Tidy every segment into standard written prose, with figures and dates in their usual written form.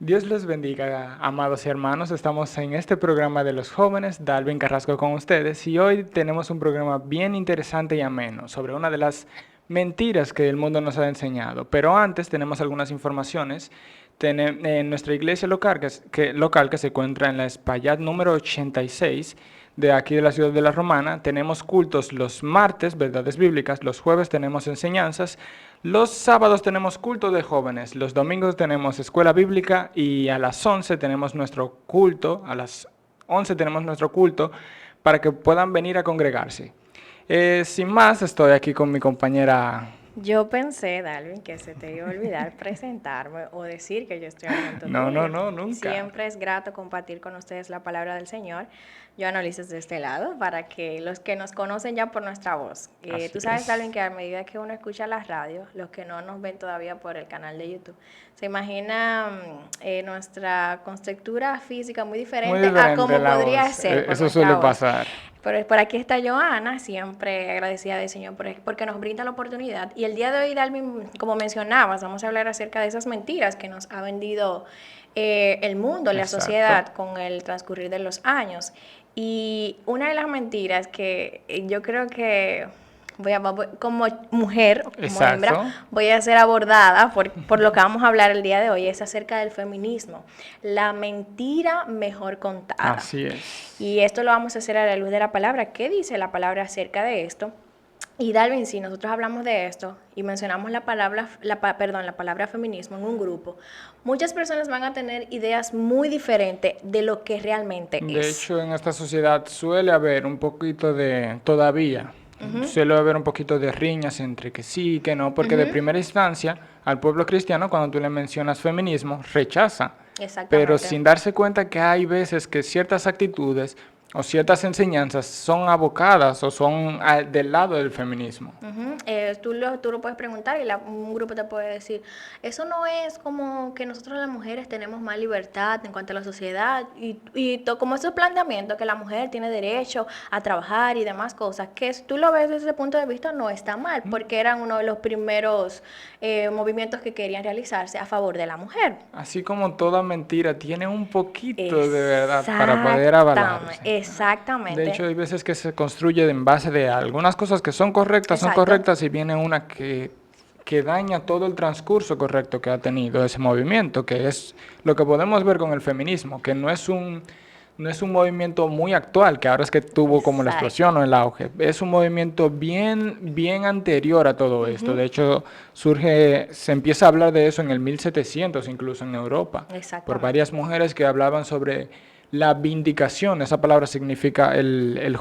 Dios les bendiga, amados hermanos. Estamos en este programa de los jóvenes, Dalvin Carrasco con ustedes, y hoy tenemos un programa bien interesante y ameno sobre una de las mentiras que el mundo nos ha enseñado. Pero antes tenemos algunas informaciones. En nuestra iglesia local que se encuentra en la Espaillat número 86 de aquí de la ciudad de La Romana, tenemos cultos los martes, verdades bíblicas, los jueves tenemos enseñanzas, los sábados tenemos culto de jóvenes, los domingos tenemos escuela bíblica y a las 11 tenemos nuestro culto, a las 11 tenemos nuestro culto para que puedan venir a congregarse. Sin más, estoy aquí con mi compañera. Yo pensé, Dalvin, que se te iba a olvidar presentarme o decir que yo estoy al junto No, no, tuyo. no, nunca. Siempre es grato compartir con ustedes la palabra del Señor. Yo analizo de este lado para que los que nos conocen ya por nuestra voz. Así Tú sabes, Dalvin, es. que a medida que uno escucha las radios, los que no nos ven todavía por el canal de YouTube, se imagina nuestra constructura física muy Muy diferente a diferente como la podría voz. ser por Eso suele nuestra voz. pasar. Pero por aquí está Joana, siempre agradecida del Señor porque nos brinda la oportunidad. Y el día de hoy, Dalvin, como mencionabas, vamos a hablar acerca de esas mentiras que nos ha vendido el mundo, la Exacto. sociedad con el transcurrir de los años. Y una de las mentiras que yo creo que como mujer, como hembra, Exacto. voy a ser abordada por lo que vamos a hablar el día de hoy, es acerca del feminismo, la mentira mejor contada. Así es. Y esto lo vamos a hacer a la luz de la palabra. ¿Qué dice la palabra acerca de esto? Y Dalvin, si nosotros hablamos de esto y mencionamos la palabra feminismo en un grupo, muchas personas van a tener ideas muy diferentes de lo que realmente De es. hecho, en esta sociedad suele haber un poquito de, todavía, suele haber un poquito de riñas entre que sí y que no, porque de primera instancia al pueblo cristiano, cuando tú le mencionas feminismo, rechaza, pero Exactamente. sin darse cuenta que hay veces que ciertas actitudes o ciertas enseñanzas son abocadas o son del lado del feminismo. Tú lo puedes preguntar y un grupo te puede decir, eso no es como que nosotros las mujeres tenemos más libertad en cuanto a la sociedad como esos planteamientos que la mujer tiene derecho a trabajar y demás cosas, que si tú lo ves desde ese punto de vista no está mal, porque eran uno de los primeros movimientos que querían realizarse a favor de la mujer. Así como toda mentira tiene un poquito de verdad para poder Exactamente, avalarse. De hecho, exactamente, hay veces que se construye en base de algunas cosas que son exacto. correctas y viene una que daña todo el transcurso correcto que ha tenido ese movimiento, que es lo que podemos ver con el feminismo, que no es un movimiento muy actual, que ahora es que tuvo como la explosión Exacto. o el auge. Es un movimiento bien anterior a todo esto. De hecho, se empieza a hablar de eso en el 1700, incluso en Europa, por Exactamente. varias mujeres que hablaban sobre la vindicación. Esa palabra significa el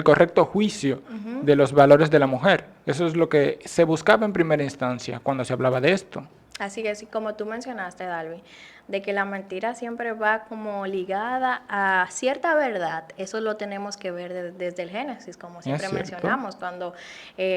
correcto juicio de los valores de la mujer. Eso es lo que se buscaba en primera instancia cuando se hablaba de esto. Así que, así como tú mencionaste, Dalvin, de que la mentira siempre va como ligada a cierta verdad, eso lo tenemos que ver desde el Génesis, como Es siempre cierto. mencionamos, cuando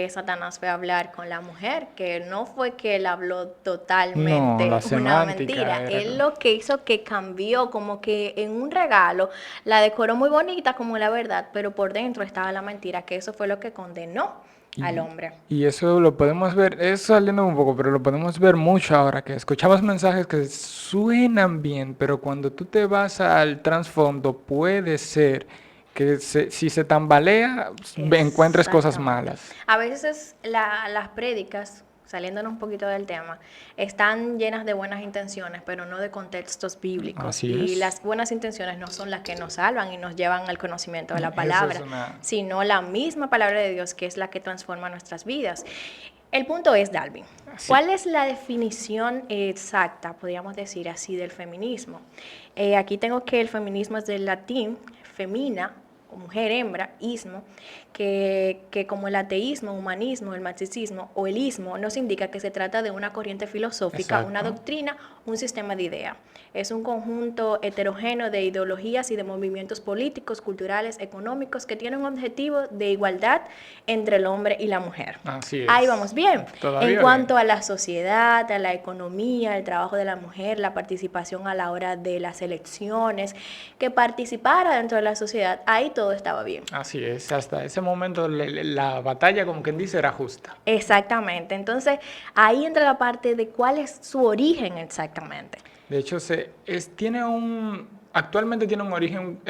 Satanás fue a hablar con la mujer, que no fue que él habló No, la totalmente una semántica mentira, era. él lo que hizo que cambió, como que en un regalo, la decoró muy bonita como la verdad, pero por dentro estaba la mentira, que eso fue lo que condenó al Y, hombre. y eso lo podemos ver, es saliendo un poco, pero lo podemos ver mucho ahora, que escuchamos mensajes que suenan bien, pero cuando tú te vas al trasfondo, puede ser que si se tambalea, encuentres cosas Exactamente. malas. A veces las prédicas, saliéndonos un poquito del tema, están llenas de buenas intenciones, pero no de contextos bíblicos. Así Y es. las buenas intenciones no son las que nos salvan y nos llevan al conocimiento de la Eso es palabra, una. sino la misma palabra de Dios que es la que transforma nuestras vidas. El punto es, Dalvin, Así. ¿cuál es la definición exacta, podríamos decir así, del feminismo? Aquí tengo que el feminismo es del latín, femina, o mujer, hembra, ismo, que como el ateísmo, humanismo, el marxismo o el ismo nos indica que se trata de una corriente filosófica, una Exacto. doctrina, un sistema de ideas. Es un conjunto heterogéneo de ideologías y de movimientos políticos, culturales, económicos que tienen un objetivo de igualdad entre el hombre y la mujer. Así Ahí es. vamos bien. En Todavía bien. cuanto a la sociedad, a la economía, el trabajo de la mujer, la participación a la hora de las elecciones, que participara dentro de la sociedad, ahí todo estaba bien. Así es, hasta ese momento la batalla, como quien dice, era justa. Exactamente. Entonces, ahí entra la parte de cuál es su origen exactamente. De hecho, actualmente tiene un origen,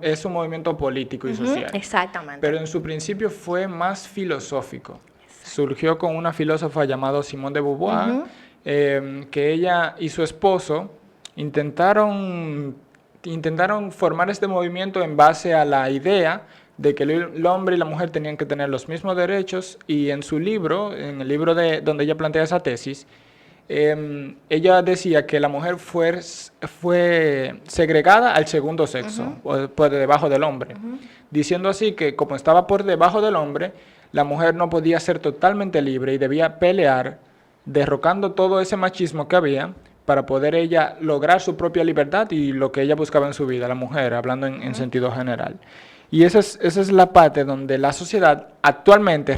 es un movimiento político y social, Exactamente. pero en su principio fue más filosófico. Surgió con una filósofa llamada Simone de Beauvoir, que ella y su esposo intentaron formar este movimiento en base a la idea de que el hombre y la mujer tenían que tener los mismos derechos, y en su libro, en el libro donde ella plantea esa tesis, ella decía que la mujer fue segregada al segundo sexo, por debajo del hombre, diciendo así que como estaba por debajo del hombre, la mujer no podía ser totalmente libre y debía pelear, derrocando todo ese machismo que había, para poder ella lograr su propia libertad y lo que ella buscaba en su vida, la mujer, hablando en sentido general. Y esa es la parte donde la sociedad actualmente,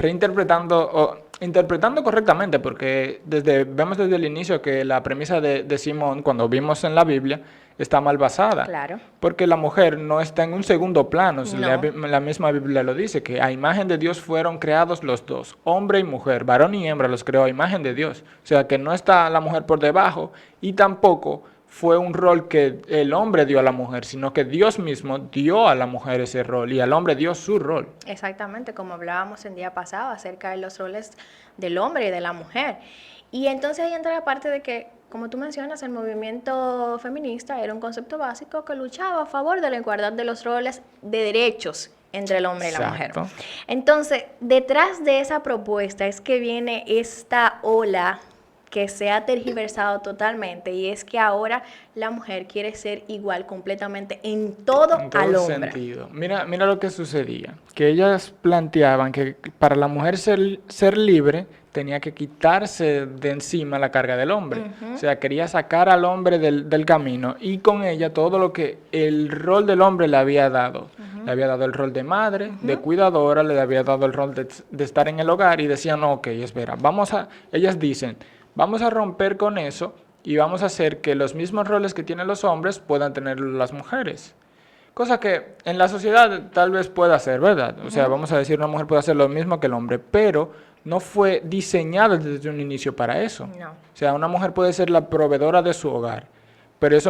interpretando correctamente, porque vemos desde el inicio que la premisa de Simón, cuando vimos en la Biblia, está mal basada. Claro. Porque la mujer no está en un segundo plano. No. La misma Biblia lo dice, que a imagen de Dios fueron creados los dos, hombre y mujer, varón y hembra los creó a imagen de Dios. O sea que no está la mujer por debajo, y tampoco fue un rol que el hombre dio a la mujer, sino que Dios mismo dio a la mujer ese rol y al hombre dio su rol. Exactamente, como hablábamos el día pasado acerca de los roles del hombre y de la mujer. Y entonces ahí entra la parte de que, como tú mencionas, el movimiento feminista era un concepto básico que luchaba a favor de la igualdad de los roles de derechos entre el hombre y la mujer. Entonces, detrás de esa propuesta es que viene esta ola que se ha tergiversado totalmente, y es que ahora la mujer quiere ser igual completamente en todo al hombre. Sentido. Mira lo que sucedía, que ellas planteaban que para la mujer ser libre tenía que quitarse de encima la carga del hombre. O sea, quería sacar al hombre del camino, y con ella todo lo que el rol del hombre le había dado. Le había dado el rol de madre, de cuidadora, le había dado el rol de estar en el hogar, y decían, no, ok, espera, ellas dicen, vamos a romper con eso y vamos a hacer que los mismos roles que tienen los hombres puedan tener las mujeres. Cosa que en la sociedad tal vez pueda ser, ¿verdad? O sea, vamos a decir, una mujer puede hacer lo mismo que el hombre, pero no fue diseñada desde un inicio para eso. No. O sea, una mujer puede ser la proveedora de su hogar, pero eso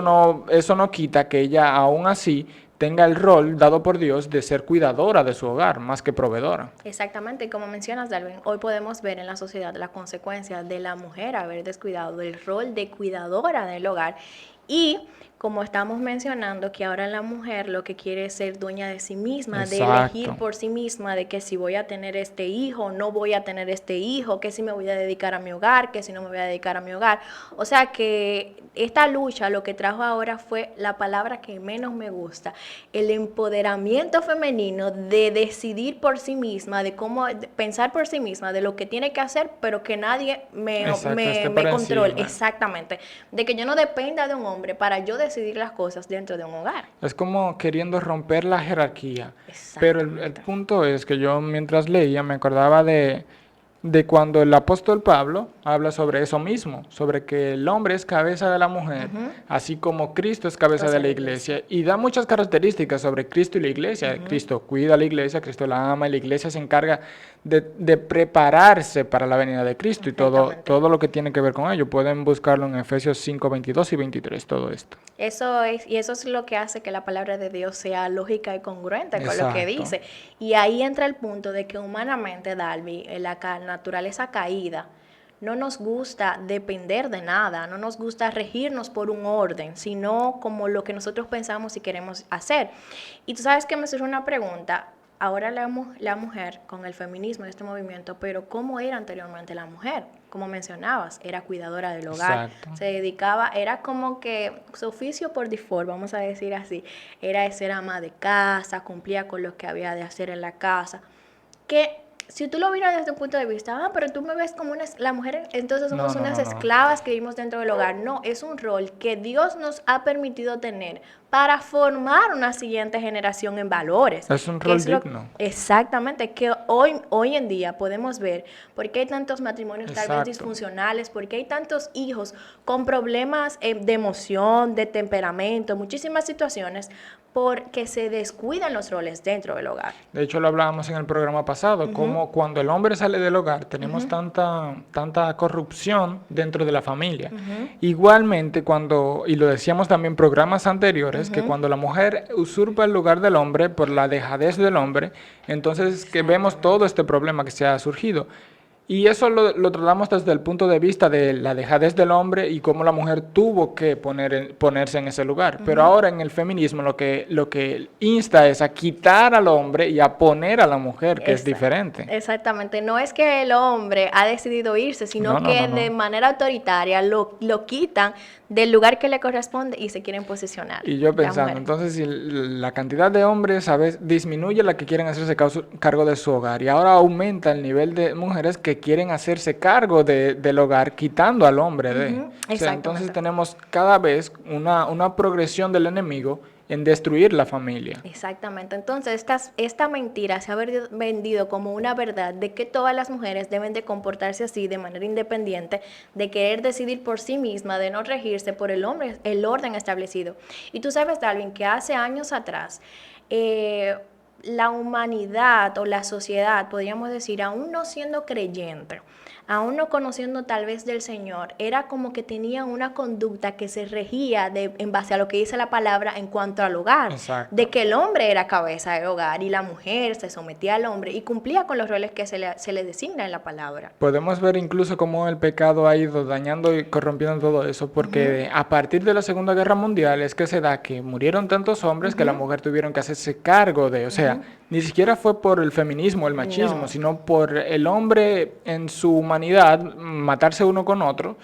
no quita que ella aún así tenga el rol dado por Dios de ser cuidadora de su hogar, más que proveedora. Exactamente, y como mencionas, Darwin, hoy podemos ver en la sociedad las consecuencias de la mujer haber descuidado del rol de cuidadora del hogar, y como estamos mencionando, que ahora la mujer lo que quiere es ser dueña de sí misma, Exacto. de elegir por sí misma, de que si voy a tener este hijo, no voy a tener este hijo, que si me voy a dedicar a mi hogar, que si no me voy a dedicar a mi hogar. O sea que esta lucha lo que trajo ahora fue la palabra que menos me gusta, el empoderamiento femenino, de decidir por sí misma, de cómo pensar por sí misma, de lo que tiene que hacer, pero que nadie me controle. Exactamente, de que yo no dependa de un hombre para yo decidir las cosas dentro de un hogar. Es como queriendo romper la jerarquía. Pero el punto es que yo, mientras leía, me acordaba de cuando el apóstol Pablo habla sobre eso mismo, sobre que el hombre es cabeza de la mujer, así como Cristo es cabeza de la iglesia, y da muchas características sobre Cristo y la iglesia. Cristo cuida a la iglesia, Cristo la ama, y la iglesia se encarga de prepararse para la venida de Cristo, y todo lo que tiene que ver con ello. Pueden buscarlo en Efesios 5, 22 y 23, todo esto. Eso es lo que hace que la palabra de Dios sea lógica y congruente con lo que dice. Y ahí entra el punto de que humanamente, Dalvi, la naturaleza caída, no nos gusta depender de nada, no nos gusta regirnos por un orden, sino como lo que nosotros pensamos y queremos hacer. Y tú sabes que me surge una pregunta. Ahora la mujer, con el feminismo, este movimiento, pero ¿cómo era anteriormente la mujer? Como mencionabas, era cuidadora del hogar. Exacto. Se dedicaba, era como que su oficio por default, vamos a decir así, era ser ama de casa, cumplía con lo que había de hacer en la casa. Que si tú lo miras desde un punto de vista, pero tú me ves como la mujer, entonces somos unas esclavas que vivimos dentro del hogar. No, es un rol que Dios nos ha permitido tener para formar una siguiente generación en valores. Es un que rol es lo- digno. Exactamente, que hoy en día podemos ver por qué hay tantos matrimonios tal vez Exacto. disfuncionales, por qué hay tantos hijos con problemas de emoción, de temperamento, muchísimas situaciones, porque se descuidan los roles dentro del hogar. De hecho, lo hablábamos en el programa pasado, como cuando el hombre sale del hogar tenemos tanta corrupción dentro de la familia. Igualmente, y lo decíamos también en programas anteriores, que cuando la mujer usurpa el lugar del hombre por la dejadez del hombre, entonces que vemos todo este problema que se ha surgido. Y eso lo tratamos desde el punto de vista de la dejadez del hombre y cómo la mujer tuvo que ponerse en ese lugar. Pero ahora en el feminismo lo que insta es a quitar al hombre y a poner a la mujer, que es diferente. Exactamente, no es que el hombre ha decidido irse, sino que de manera autoritaria lo quitan del lugar que le corresponde y se quieren posicionar. Y yo pensando, entonces si la cantidad de hombres a veces disminuye la que quieren hacerse cargo de su hogar y ahora aumenta el nivel de mujeres que quieren hacerse cargo del hogar quitando al hombre o sea, entonces tenemos cada vez una progresión del enemigo en destruir la familia. Exactamente. Entonces, esta mentira se ha vendido como una verdad de que todas las mujeres deben de comportarse así de manera independiente, de querer decidir por sí misma, de no regirse por el hombre, el orden establecido. Y tú sabes, Darwin, que hace años atrás, la humanidad o la sociedad, podríamos decir, aún no siendo creyente, aún no conociendo tal vez del Señor, era como que tenía una conducta que se regía en base a lo que dice la palabra en cuanto al hogar. Exacto. De que el hombre era cabeza del hogar y la mujer se sometía al hombre y cumplía con los roles que se le designa en la palabra. Podemos ver incluso cómo el pecado ha ido dañando y corrompiendo todo eso, porque a partir de la Segunda Guerra Mundial es que se da que murieron tantos hombres que la mujer tuvieron que hacerse cargo de, o sea, ni siquiera fue por el feminismo, el machismo, sino por el hombre en su humanidad, matarse uno con otro,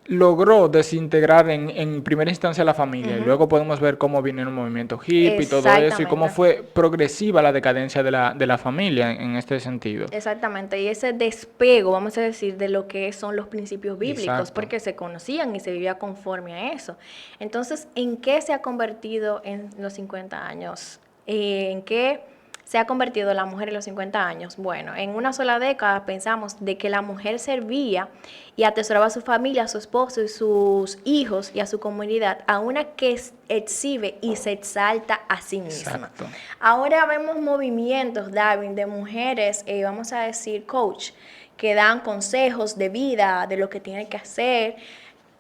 logró desintegrar en primera instancia la familia. Y luego podemos ver cómo viene el movimiento hippie y todo eso, y cómo fue progresiva la decadencia de la familia en este sentido. Exactamente, y ese despego, vamos a decir, de lo que son los principios bíblicos, Exacto. porque se conocían y se vivía conforme a eso. Entonces, ¿en qué se ha convertido en los 50 años? ¿En qué se ha convertido la mujer en los 50 años? Bueno, en una sola década pensamos de que la mujer servía y atesoraba a su familia, a su esposo y sus hijos y a su comunidad, a una que exhibe y se exalta a sí misma. Exacto. Ahora vemos movimientos, Darwin, de mujeres, vamos a decir coach, que dan consejos de vida, de lo que tienen que hacer,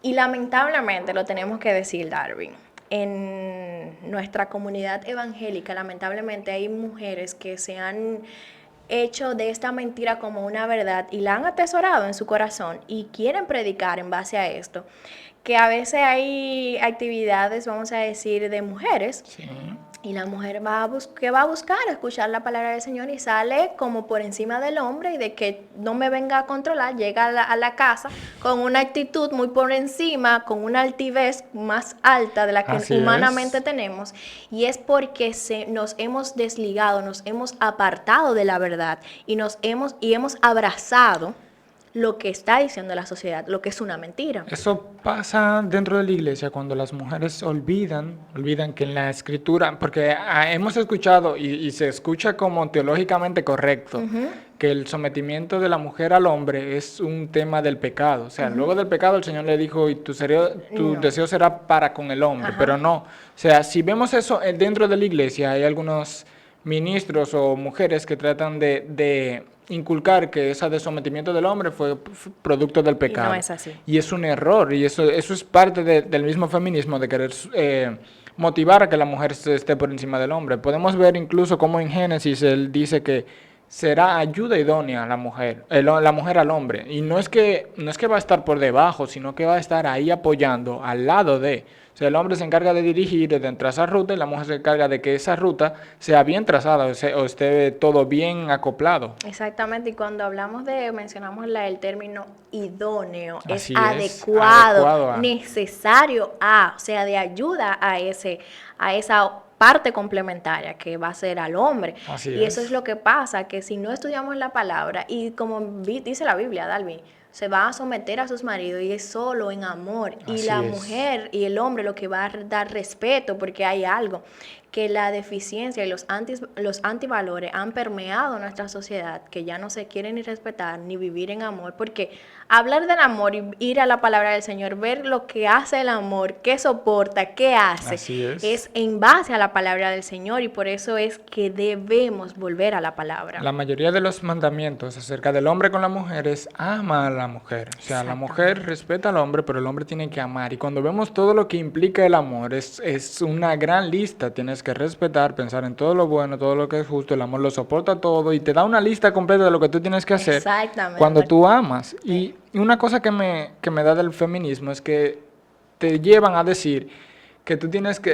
y lamentablemente lo tenemos que decir, Darwin. En nuestra comunidad evangélica, lamentablemente, hay mujeres que se han hecho de esta mentira como una verdad y la han atesorado en su corazón y quieren predicar en base a esto. Que a veces hay actividades, vamos a decir, de mujeres. Sí. Y la mujer ¿qué va a buscar? Escuchar la palabra del Señor y sale como por encima del hombre y de que no me venga a controlar, llega a la casa con una actitud muy por encima, con una altivez más alta de la que Así humanamente es. tenemos. Y es porque nos hemos desligado, nos hemos apartado de la verdad y hemos abrazado lo que está diciendo la sociedad, lo que es una mentira. Eso pasa dentro de la iglesia cuando las mujeres olvidan que en la escritura, porque hemos escuchado y se escucha como teológicamente correcto, que el sometimiento de la mujer al hombre es un tema del pecado. O sea, luego del pecado el Señor le dijo, y tu deseo será para con el hombre, pero no. O sea, si vemos eso dentro de la iglesia, hay algunos ministros o mujeres que tratan de inculcar que ese de sometimiento del hombre fue producto del pecado. Y no es así. Y es un error, y eso es parte del mismo feminismo, de querer motivar a que la mujer esté por encima del hombre. Podemos ver incluso cómo en Génesis él dice que será ayuda idónea la mujer al hombre. Y no es que va a estar por debajo, sino que va a estar ahí apoyando al lado de. O sea, el hombre se encarga de dirigir, de trazar ruta, y la mujer se encarga de que esa ruta sea bien trazada o esté todo bien acoplado. Exactamente, y cuando mencionamos el término idóneo, Así es adecuado, a. necesario o sea, de ayuda a esa parte complementaria que va a ser al hombre. Así y es. eso es lo que pasa, que si no estudiamos la palabra, y como dice la Biblia, Dalvin, se va a someter a sus maridos y es solo en amor. Y Así la es. mujer y el hombre lo que va a dar respeto, porque hay algo, que la deficiencia y los antivalores han permeado nuestra sociedad, que ya no se quieren ni respetar ni vivir en amor, porque hablar del amor y ir a la palabra del Señor, ver lo que hace el amor, qué soporta, qué hace, Así es en base a la palabra del Señor, y por eso es que debemos volver a la palabra. La mayoría de los mandamientos acerca del hombre con la mujer es ama a la mujer. O sea, la mujer respeta al hombre, pero el hombre tiene que amar. Y cuando vemos todo lo que implica el amor, es una gran lista. Tienes que respetar, pensar en todo lo bueno, todo lo que es justo. El amor lo soporta todo y te da una lista completa de lo que tú tienes que hacer Exactamente. cuando tú amas. Y una cosa que me da del feminismo es que te llevan a decir que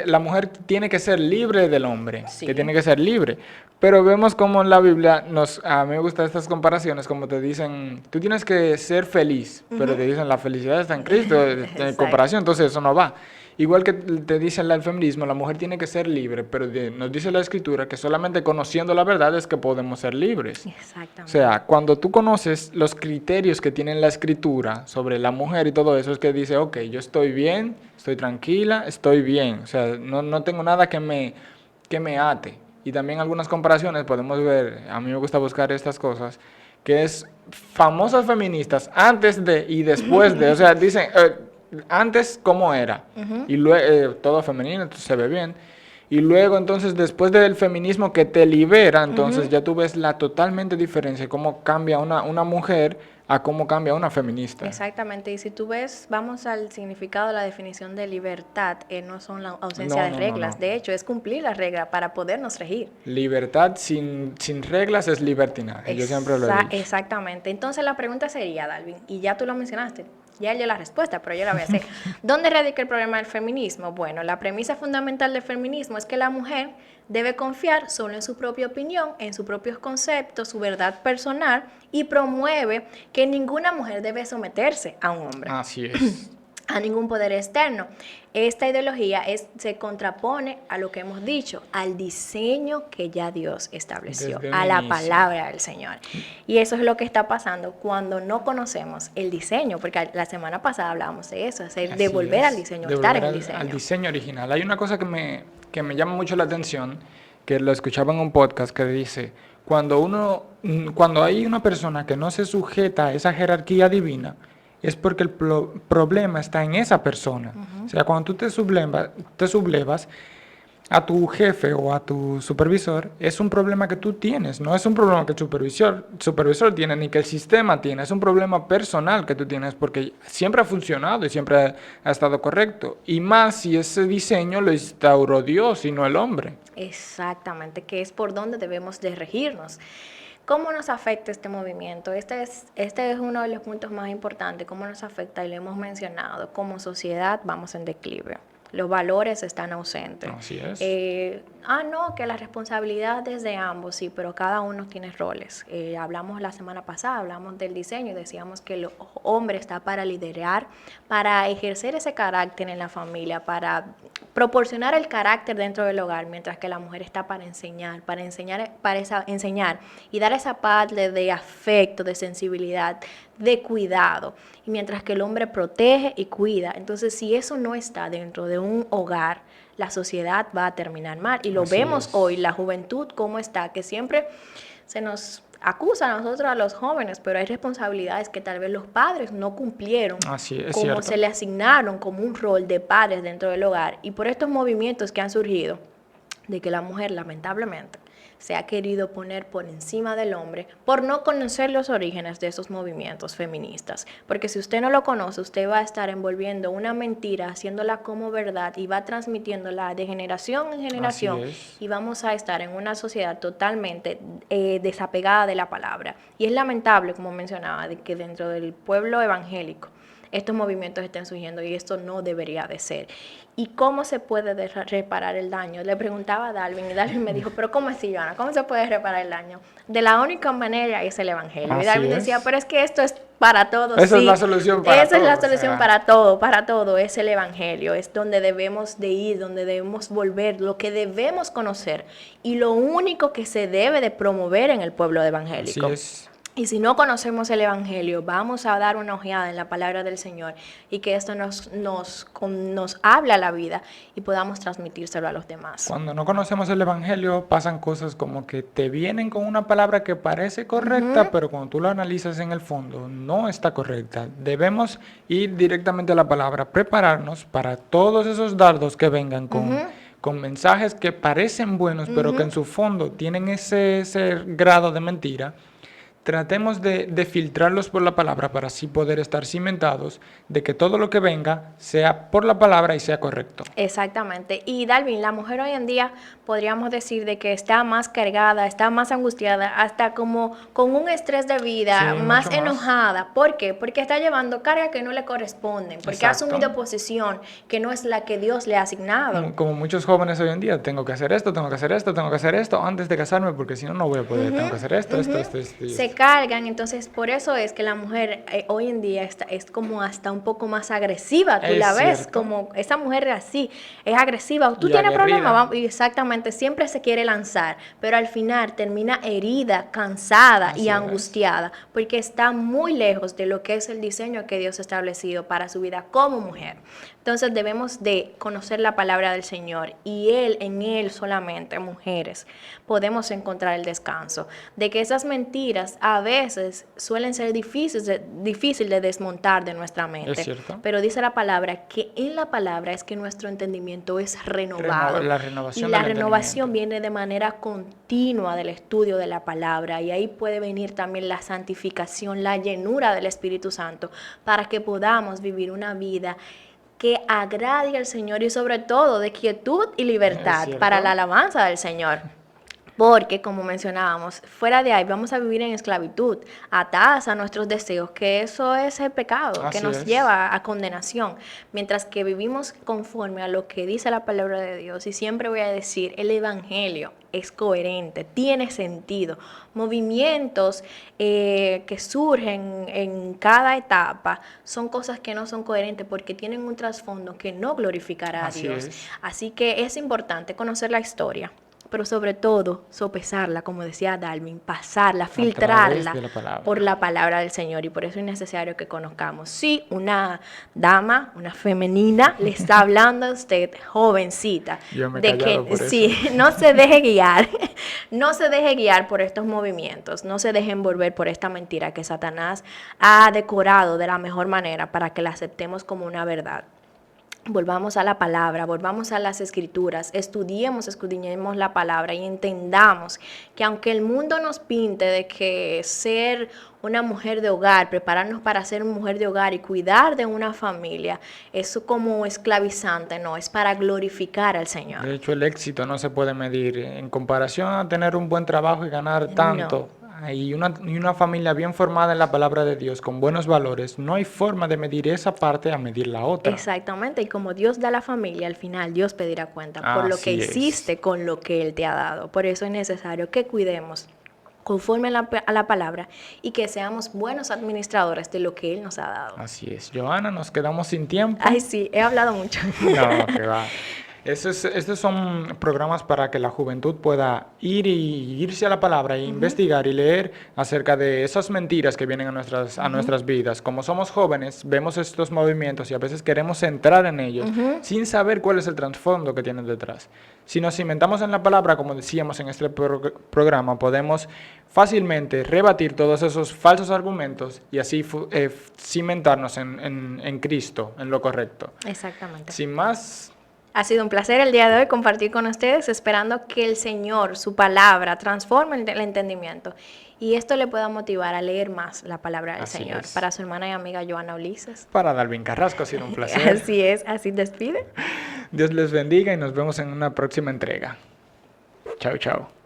la mujer tiene que ser libre del hombre, Sí. que tiene que ser libre. Pero vemos como en la Biblia, a mí me gustan estas comparaciones, como te dicen, tú tienes que ser feliz, pero te dicen la felicidad está en Cristo, en Exacto. comparación, entonces eso no va. Igual que te dice el feminismo, la mujer tiene que ser libre, pero nos dice la Escritura que solamente conociendo la verdad es que podemos ser libres. Exactamente. O sea, cuando tú conoces los criterios que tiene la Escritura sobre la mujer y todo eso, es que dice, ok, yo estoy bien, estoy tranquila, estoy bien. O sea, no tengo nada que me ate. Y también algunas comparaciones podemos ver, a mí me gusta buscar estas cosas, que es famosas feministas antes de y después de, o sea, dicen, antes cómo era, y luego todo femenino, entonces se ve bien. Y luego, entonces, después del feminismo que te libera, entonces ya tú ves la totalmente diferencia, cómo cambia una mujer a cómo cambia una feminista. Exactamente, y si tú ves, vamos al significado de la definición de libertad, no son la ausencia de No, reglas, de hecho es cumplir las reglas para podernos regir. Libertad sin reglas es libertinaje, yo siempre lo he dicho. Exactamente, entonces la pregunta sería, Dalvin, y ya tú lo mencionaste, ya yo la respuesta, pero yo la voy a hacer. ¿Dónde radica el problema del feminismo? Bueno, la premisa fundamental del feminismo es que la mujer debe confiar solo en su propia opinión, en sus propios conceptos, su verdad personal, y promueve que ninguna mujer debe someterse a un hombre. Así es. A ningún poder externo. Esta ideología se contrapone a lo que hemos dicho, al diseño que ya Dios estableció, Desde un a la inicio. palabra del Señor. Y eso es lo que está pasando cuando no conocemos el diseño, porque la semana pasada hablábamos de eso, de volver al diseño, de estar volver en el diseño. al diseño original. Hay una cosa que me llama mucho la atención, que lo escuchaba en un podcast que dice, cuando hay una persona que no se sujeta a esa jerarquía divina, es porque el problema está en esa persona. O sea, cuando tú te sublevas a tu jefe o a tu supervisor, es un problema que tú tienes, no es un problema que el supervisor tiene ni que el sistema tiene, es un problema personal que tú tienes porque siempre ha funcionado y siempre ha estado correcto. Y más si ese diseño lo instauró Dios y no el hombre. Exactamente, que es por donde debemos de regirnos. ¿Cómo nos afecta este movimiento? Este es uno de los puntos más importantes. ¿Cómo nos afecta? Y lo hemos mencionado. Como sociedad vamos en declive. Los valores están ausentes. Así es. No, que la responsabilidad es de ambos, sí, pero cada uno tiene roles. Hablamos la semana pasada, hablamos del diseño y decíamos que el hombre está para liderar, para ejercer ese carácter en la familia, para proporcionar el carácter dentro del hogar, mientras que la mujer está para enseñar y dar esa parte de afecto, de sensibilidad, de cuidado, y mientras que el hombre protege y cuida. Entonces, si eso no está dentro de un hogar, la sociedad va a terminar mal. Y lo Así vemos es. hoy, la juventud, cómo está, que siempre se nos acusa a nosotros, a los jóvenes, pero hay responsabilidades que tal vez los padres no cumplieron, Así es, como cierto. se le asignaron como un rol de padres dentro del hogar. Y por estos movimientos que han surgido, de que la mujer, lamentablemente, se ha querido poner por encima del hombre por no conocer los orígenes de esos movimientos feministas. Porque si usted no lo conoce, usted va a estar envolviendo una mentira, haciéndola como verdad y va transmitiéndola de generación en generación. Así es. Y vamos a estar en una sociedad totalmente desapegada de la palabra. Y es lamentable, como mencionaba, de que dentro del pueblo evangélico estos movimientos estén surgiendo y esto no debería de ser. ¿Y cómo se puede reparar el daño? Le preguntaba a Dalvin y Dalvin me dijo, pero ¿cómo así, Joana? ¿Cómo se puede reparar el daño? De la única manera es el evangelio. Así y Dalvin es. decía, pero es que esto es para todos. Esa sí, es la solución para esa todo. es la solución O sea, para todo, es el evangelio. Es donde debemos de ir, donde debemos volver, lo que debemos conocer y lo único que se debe de promover en el pueblo evangélico. así es. Y si no conocemos el Evangelio, vamos a dar una ojeada en la palabra del Señor y que esto nos habla a la vida y podamos transmitírselo a los demás. Cuando no conocemos el Evangelio pasan cosas como que te vienen con una palabra que parece correcta, pero cuando tú lo analizas en el fondo no está correcta. Debemos ir directamente a la palabra, prepararnos para todos esos dardos que vengan con mensajes que parecen buenos, pero que en su fondo tienen ese grado de mentira. Tratemos de filtrarlos por la palabra para así poder estar cimentados de que todo lo que venga sea por la palabra y sea correcto. Exactamente. Y Dalvin, la mujer hoy en día podríamos decir de que está más cargada, está más angustiada, hasta como con un estrés de vida, Sí, más mucho más. enojada. ¿Por qué? Porque está llevando carga que no le corresponden, porque ha Exacto. asumido posición que no es la que Dios le ha asignado. Como muchos jóvenes hoy en día, tengo que hacer esto, tengo que hacer esto, tengo que hacer esto antes de casarme porque si no, no voy a poder. Tengo que hacer esto y esto. Se cargan, entonces por eso es que la mujer hoy en día es como hasta un poco más agresiva, tú Es la ves, cierto. como esa mujer así, es agresiva, tú Y tienes aguerrida. problemas, y exactamente, siempre se quiere lanzar, pero al final termina herida, cansada Así y es. angustiada, porque está muy lejos de lo que es el diseño que Dios ha establecido para su vida como mujer. Entonces debemos de conocer la palabra del Señor y en Él solamente, mujeres, podemos encontrar el descanso. De que esas mentiras a veces suelen ser difícil de desmontar de nuestra mente. Es cierto. Pero dice la palabra que en la palabra es que nuestro entendimiento es renovado. La renovación Y la del renovación entendimiento. viene de manera continua del estudio de la palabra. Y ahí puede venir también la santificación, la llenura del Espíritu Santo, para que podamos vivir una vida que agrade al Señor y sobre todo de quietud y libertad cierto. para la alabanza del Señor. Porque, como mencionábamos, fuera de ahí vamos a vivir en esclavitud, atadas a nuestros deseos, que eso es el pecado, Así que nos es. lleva a condenación. Mientras que vivimos conforme a lo que dice la palabra de Dios, y siempre voy a decir, el Evangelio es coherente, tiene sentido. Movimientos que surgen en cada etapa son cosas que no son coherentes porque tienen un trasfondo que no glorificará a Así Dios. es. Así que es importante conocer la historia, pero sobre todo sopesarla, como decía Dalvin, pasarla, filtrarla de la palabra. por la palabra del Señor, y por eso es necesario que conozcamos. Si una dama, una femenina, le está hablando a usted, jovencita, Yo me he de callado que por eso. sí, no se deje guiar, no se deje guiar por estos movimientos, no se deje envolver por esta mentira que Satanás ha decorado de la mejor manera para que la aceptemos como una verdad. Volvamos a la palabra, volvamos a las escrituras, escudriñemos la palabra y entendamos que aunque el mundo nos pinte de que ser una mujer de hogar, prepararnos para ser una mujer de hogar y cuidar de una familia, es como esclavizante, no, es para glorificar al Señor. De hecho, el éxito no se puede medir en comparación a tener un buen trabajo y ganar tanto. Y una familia bien formada en la palabra de Dios, con buenos valores, no hay forma de medir esa parte a medir la otra. Exactamente, y como Dios da la familia, al final Dios pedirá cuenta por lo que Así es. hiciste con lo que Él te ha dado. Por eso es necesario que cuidemos conforme a la palabra y que seamos buenos administradores de lo que Él nos ha dado. Así es. Joana, nos quedamos sin tiempo. Ay, sí, he hablado mucho. No, que va. Estos son programas para que la juventud pueda irse a la palabra e investigar y leer acerca de esas mentiras que vienen a nuestras vidas. Como somos jóvenes, vemos estos movimientos y a veces queremos entrar en ellos sin saber cuál es el trasfondo que tienen detrás. Si nos cimentamos en la palabra, como decíamos en este programa, podemos fácilmente rebatir todos esos falsos argumentos y así cimentarnos en Cristo, en lo correcto. Exactamente. Sin más... Ha sido un placer el día de hoy compartir con ustedes, esperando que el Señor, su palabra, transforme el entendimiento y esto le pueda motivar a leer más la palabra del Así Señor. es. Para su hermana y amiga Joana Ulises. Para Dalvin Carrasco ha sido un placer. Así es, así despide. Dios les bendiga y nos vemos en una próxima entrega. Chao, chao.